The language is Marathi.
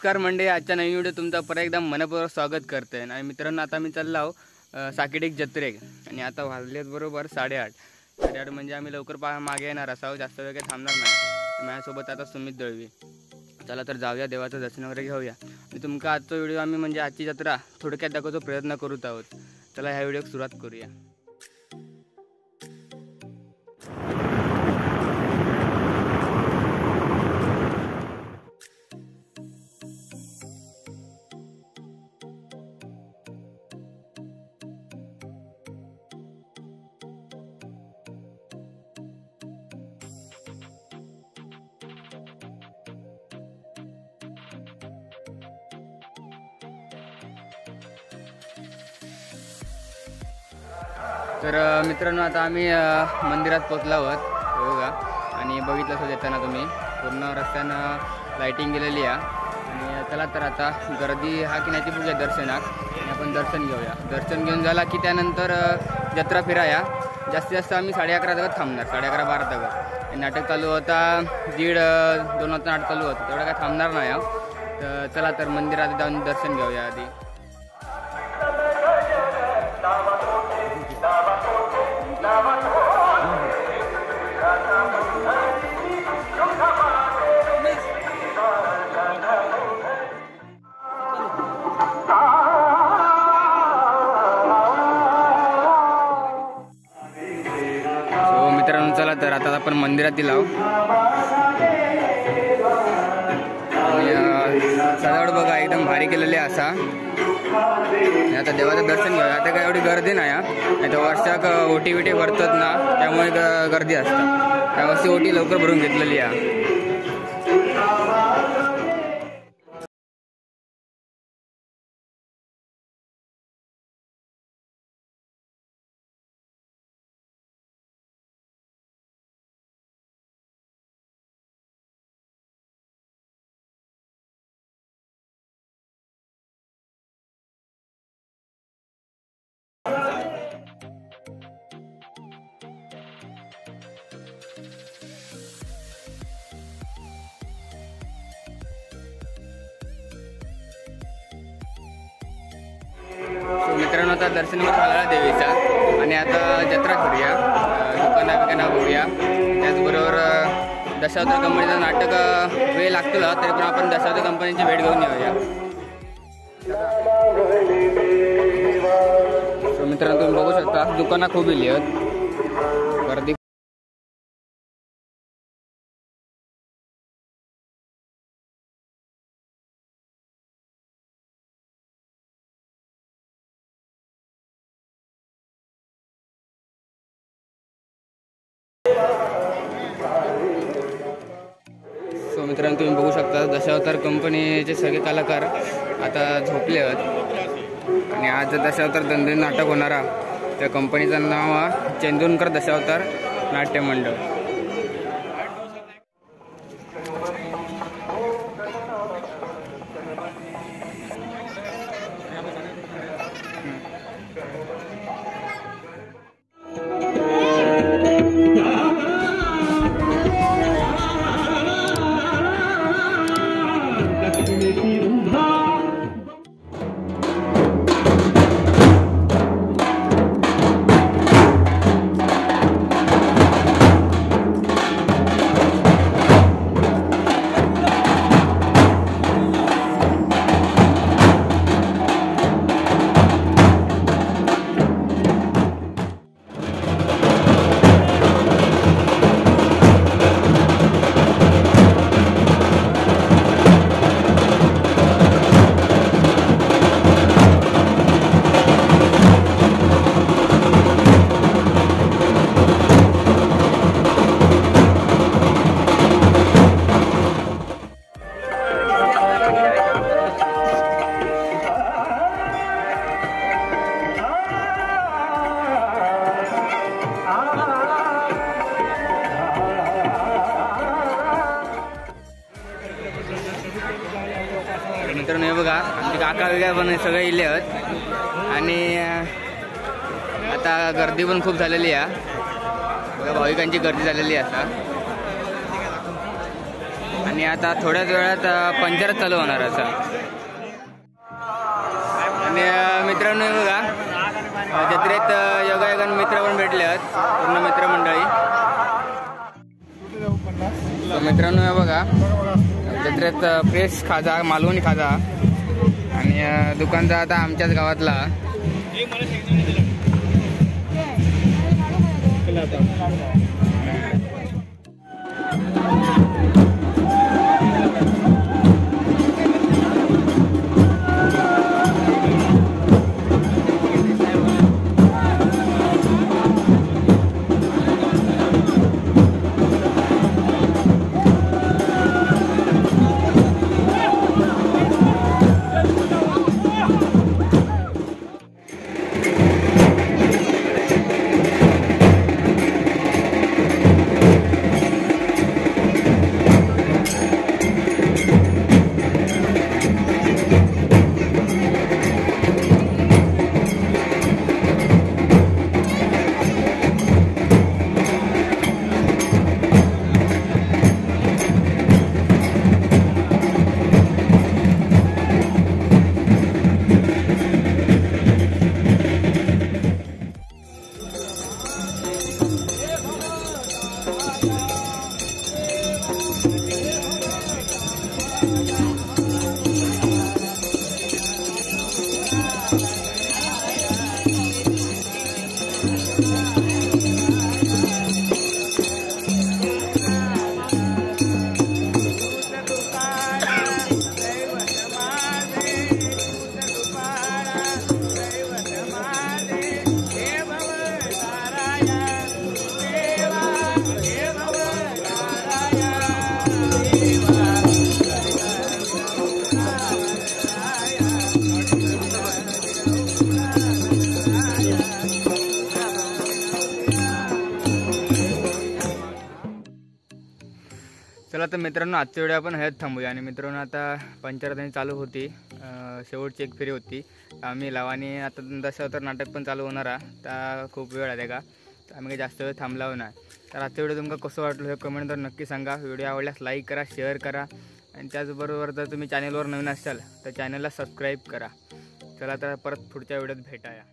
नमस्कार मंडळी, आजच्या नवीन व्हिडिओ तुमचं परत एकदा मनपूर्वक स्वागत करते. आणि मित्रांनो, आता मी चाललो आहो साकेडेक जत्रेक आणि आता वाजलेत बरोबर 8:30 म्हणजे आम्ही लवकर मागे येणार असावं, जास्त वेळ काही थांबणार नाही. माझ्यासोबत आता सुमित दळवी. चला तर जाऊया, देवाचं दर्शन वगैरे घेऊया. आणि तुमका आजचा व्हिडिओ आम्ही म्हणजे आजची जत्रा थोडक्यात दाखवतो प्रयत्न करूत आहोत. चला ह्या व्हिडिओक सुरुवात करूया. तर मित्रांनो, आता आम्ही मंदिरात पोचलो आहोत बघा. आणि बघितलं असं येताना तुम्ही पूर्ण रस्त्यानं लाईटिंग केलेली आहे. आणि चला तर आता गर्दी हा की नाही ती बघूया दर्शनाक. आणि आपण दर्शन घेऊया. दर्शन घेऊन झाला की त्यानंतर जत्रा फिराया. जास्तीत जास्त आम्ही 11:30 तक थांबणार, 11:30-12 तक. नाटक चालू होता 1:30-2 वाजता नाटक चालू होतं, तेवढं काय थांबणार नाही. तर चला तर मंदिरात जाऊन दर्शन घेऊया आधी. मित्रांनो, चला तर आता आपण मंदिरात आहोत. सजावट बघा एकदम भारी केलेली असा. आता देवाचं दर्शन घेऊया. आता काय एवढी गर्दी नाही, नाही तर वर्षाक ओटी विटी भरतात ना, त्यामुळे गर्दी असतात. त्यावर्षी ओटी लवकर भरून घेतलेली आहे. मित्रांनो, आता दर्शन झाला देवीचा. आणि आता जत्रा करूया, दुकाना बघूया. त्याचबरोबर दशावतार कंपनीचं नाटक वेळ लागतो, तरी पण आपण दशावतार कंपनीची भेट घेऊन येऊया. मित्रांनो, तुम्ही बघू शकता दुकानं खूप इली आहेत, गर्दी. मित्रांनो, तुम्ही बघू शकता दशावतार कंपनीचे सगळे कलाकार आता झोपले आहेत. आणि आज दशावतार दंदन नाटक होणारा त्या कंपनीचं नाव चेंदूरकर दशावतार नाट्य मंडळ. मित्रांनो, हे बघा आमचे काका वेगळ्या पण सगळे इले आहेत. आणि आता गर्दी पण खूप झालेली आहे, भाविकांची गर्दी झालेली आहे आता. आणि आता थोड्याच वेळात पंचरच चालू होणार असं. आणि मित्रांनो बघा जत्रेत योगायोगान मित्र पण भेटले आहेत, पूर्ण मित्रमंडळी. मित्रांनो हे बघा जत्रेत फ्रेश खाजा, मालवणी खाजा. आणि दुकानचा आता आमच्याच गावातला. चला तर मित्रांनो आजच्या व्हिडिओ आपण ह्यात थांबूया. आणि मित्रांनो आता पंचरत्नी चालू होती, शेवटची एक फेरी होती. आम्ही लावानी आता दशावतार नाटक पण चालू होणार आहे. तर खूप वेळ आहे का, तर आम्ही काही जास्त वेळ थांबलाव नाही. तर आजचा व्हिडिओ तुमका कसं वाटलं हे कमेंटवर नक्की सांगा. व्हिडिओ आवडल्यास लाईक करा, शेअर करा. आणि त्याचबरोबर जर तुम्ही चॅनलवर नवीन असाल तर चॅनलला सबस्क्राईब करा. चला तर परत पुढच्या व्हिडिओत भेटाया.